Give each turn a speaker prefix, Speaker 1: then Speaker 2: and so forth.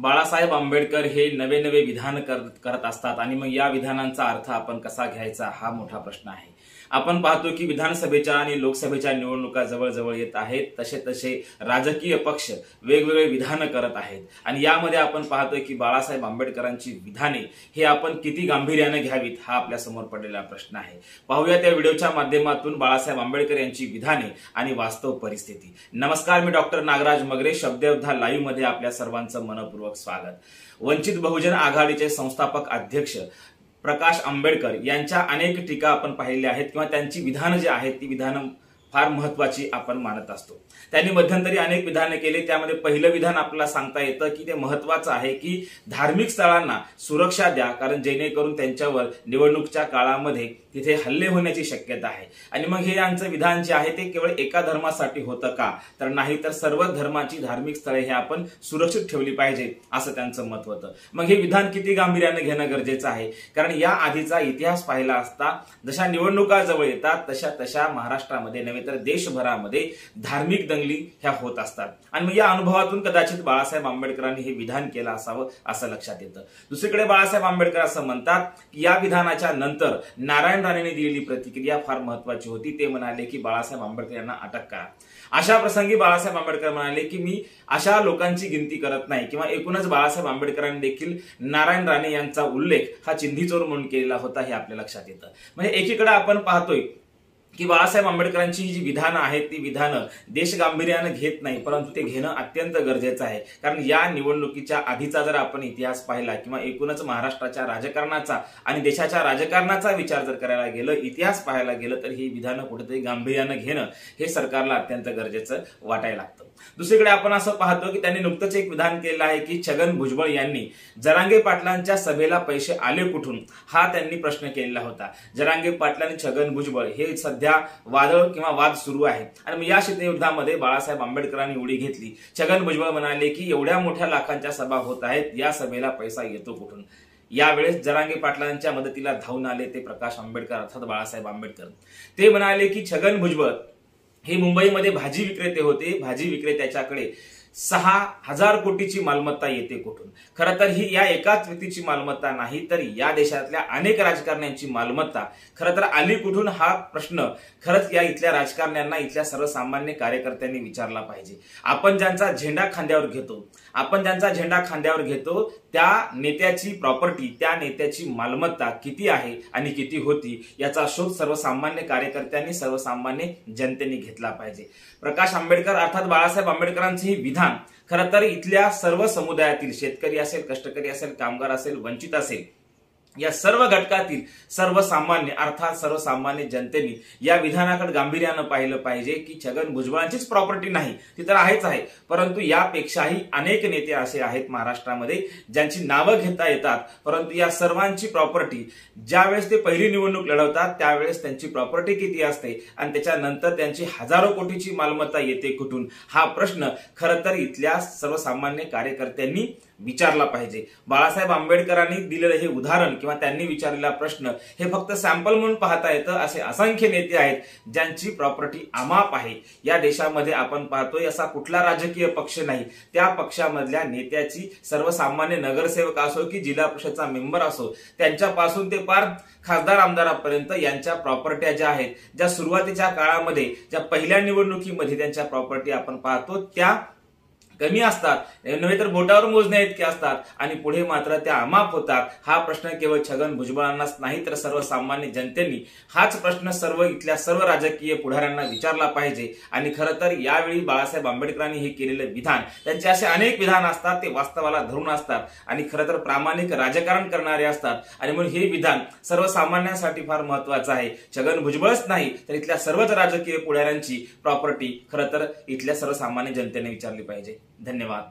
Speaker 1: बाळासाहेब आंबेडकर हे नवे नवे विधान करत असतात आणि मग या विधानांचा अर्थ आपण कसा घ्यायचा हा मोठा प्रश्न आहे। आपण पाहतो की विधानसभेच्या आणि लोकसभेच्या निवडणुका जवळ येत आहेत, तसे तसे राजकीय पक्ष वेगवेगळे विधान करत आहेत आणि यामध्ये आपण पाहतोय की बाळासाहेब आंबेडकरांची विधाने हे आपण किती गांभीर्याने घ्यावीत हा आपल्या समोर पडलेला प्रश्न आहे। पाहूया त्या व्हिडिओच्या माध्यमातून बाळासाहेब आंबेडकर यांची विधाने आणि वास्तव परिस्थिती। नमस्कार, मी डॉक्टर नागराज मगरे, शब्दयोद्धा लाईव्ह मध्ये आपल्या सर्वांचं मनपूर्वक स्वागत। वंचित बहुजन आघाडीचे संस्थापक अध्यक्ष प्रकाश आंबेडकर यांच्या अनेक टीका आपण पाहिल्या आहेत किंवा त्यांची विधानं जी आहेत ती विधानं फार महत्त्वाची आपण मानत असतो। त्यांनी मध्यंतरी अनेक विधाने केले, त्यामध्ये पहिलं विधान आपल्याला सांगता येतं की ते महत्त्वाचं आहे की धार्मिक स्थळांना सुरक्षा द्या, कारण जेणेकरून त्यांच्यावर निवडणुकीच्या काळामध्ये तिथे हल्ले होण्याची शक्यता आहे। आणि मग हे यांचं विधान जे आहे ते केवळ एका धर्मासाठी होतं का, तर नाही, तर सर्व धर्माची धार्मिक स्थळे हे आपण सुरक्षित ठेवली पाहिजे असं त्यांचं मत होतं। मग हे विधान किती गांभीर्याने घेणं गरजेचं आहे, कारण या आधीचा इतिहास पाहिला असता जशा निवडणुका जवळ येतात तशा महाराष्ट्रामध्ये नव्हे तर देशभरामध्ये धार्मिक दंगली ह्या होत असतात आणि मग या अनुभवातून कदाचित बाळासाहेब आंबेडकरांनी हे विधान केलं असावं असं लक्षात येतं। दुसरीकडे बाळासाहेब आंबेडकर असं म्हणतात की या विधानाच्या नंतर नारायण राणेंनी दिलेली प्रतिक्रिया फार महत्त्वाची होती। ते म्हणाले की बाळासाहेब आंबेडकर यांना अटक करा। अशा प्रसंगी बाळासाहेब आंबेडकर म्हणाले की मी अशा लोकांची गिनती करत नाही किंवा एकूणच बाळासाहेब आंबेडकरांनी देखील नारायण राणे यांचा उल्लेख हा चिंधीचोर म्हणून केलेला होता हे आपल्या लक्षात येतं। म्हणजे एकीकडे आपण पाहतोय की बाळासाहेब आंबेडकरांची जी विधानं आहेत ती विधानं देश गांभीर्यानं घेत नाही, परंतु ते घेणं अत्यंत गरजेचं आहे। कारण या निवडणुकीच्या आधीचा जर आपण इतिहास पाहिला किंवा एकूणच महाराष्ट्राच्या राजकारणाचा आणि देशाच्या राजकारणाचा विचार जर करायला गेलं, इतिहास पाहायला गेलं, तर ही विधानं कुठेतरी गांभीर्यानं घेणं हे सरकारला अत्यंत गरजेचं वाटायला लागतं। दुसरीकडे आपण असं पाहतो की त्यांनी नुकतंच एक विधान केलं आहे की छगन भुजबळ यांनी जरांगे पाटलांच्या सभेला पैसे आले कुठून हा त्यांनी प्रश्न केलेला होता। जरांगे पाटील आणि छगन भुजबळ हे सध्या वादळ किंवा वाद सुरू आहे आणि मग या शीतयुद्धामध्ये बाळासाहेब आंबेडकरांनी उडी घेतली। छगन भुजबळ म्हणाले की एवढ्या मोठ्या लाखांच्या सभा होत आहेत, या सभेला पैसा येतो कुठून। यावेळेस जरांगे पाटलांच्या मदतीला धावून आले ते प्रकाश आंबेडकर अर्थात बाळासाहेब आंबेडकर। ते म्हणाले की छगन भुजबळ हे मुंबईमध्ये भाजी विक्रेते होते, भाजी विक्रेत्याच्याकडे 6,000 कोटीची मालमत्ता येते कुठून। खरं तर ही या एकाच व्यक्तीची मालमत्ता नाही, तर या देशातल्या अनेक राजकारण्यांची मालमत्ता खरं तर आली कुठून हा प्रश्न खरंच या इथल्या राजकारण्यांना, इथल्या सर्वसामान्य कार्यकर्त्यांनी विचारला पाहिजे। आपण ज्यांचा झेंडा खांद्यावर घेतो त्या नेत्याची प्रॉपर्टी, त्या नेत्याची मालमत्ता किती आहे आणि किती होती याचा शोध सर्वसामान्य कार्यकर्त्यांनी, सर्वसामान्य जनतेने घेतला पाहिजे। प्रकाश आंबेडकर अर्थात बाळासाहेब आंबेडकरांचे हे विधान खरं तर इथल्या सर्व समुदायातील शेतकरी असेल, कष्टकरी असेल, कामगार असेल, वंचित असेल, या सर्व घटकातील सर्वसामान्य अर्थात सर्वसामान्य जनतेने या विधानाकडे गांभीर्यानं पाहिलं पाहिजे की छगन भुजबळांचीच प्रॉपर्टी नाही, ती तर आहेच आहे, परंतु यापेक्षाही अनेक नेते असे आहेत महाराष्ट्रामध्ये ज्यांची नावं घेता येतात, परंतु या सर्वांची प्रॉपर्टी ज्यावेळेस ते पहिली निवडणूक लढवतात त्यावेळेस त्यांची प्रॉपर्टी किती असते आणि त्याच्यानंतर त्यांची हजारो कोटीची मालमत्ता येते कुठून हा प्रश्न खरं तर इथल्या सर्वसामान्य कार्यकर्त्यांनी विचारला पाहिजे। बाळासाहेब आंबेडकरांनी दिलेलं हे उदाहरण किंवा त्यांनी विचारलेला प्रश्न हे फक्त सॅम्पल म्हणून पाहता येतं। असे असंख्य नेते आहेत ज्यांची प्रॉपर्टी अमाप आहे। या देशामध्ये आपण पाहतोय असा कुठला राजकीय पक्ष नाही, त्या पक्षामधल्या नेत्याची, सर्वसामान्य नगरसेवक असो की जिल्हा परिषदचा मेंबर असो, त्यांच्यापासून ते पार खासदार आमदारापर्यंत यांच्या प्रॉपर्ट्या ज्या आहेत, ज्या सुरुवातीच्या काळामध्ये ज्या पहिल्या निवडणुकीमध्ये त्यांच्या प्रॉपर्टी आपण पाहतो त्या कमी असतात, नव्हे तर बोटावर मोजण्या इतके असतात आणि पुढे मात्र त्या अमाप होतात। हा प्रश्न केवळ छगन भुजबळांनाच नाही तर सर्वसामान्य जनतेने हाच प्रश्न इथल्या सर्व राजकीय पुढाऱ्यांना विचारला पाहिजे। आणि खरं तर यावेळी बाळासाहेब आंबेडकरांनी हे केलेलं विधान, त्यांचे असे अनेक विधान असतात, ते वास्तवाला धरून असतात आणि खरं तर प्रामाणिक राजकारण करणारे असतात आणि म्हणून हे विधान सर्वसामान्यांसाठी फार महत्त्वाचं आहे। छगन भुजबळच नाही तर इथल्या सर्वच राजकीय पुढाऱ्यांची प्रॉपर्टी खरं तर इथल्या सर्वसामान्य जनतेने विचारली पाहिजे। धन्यवाद।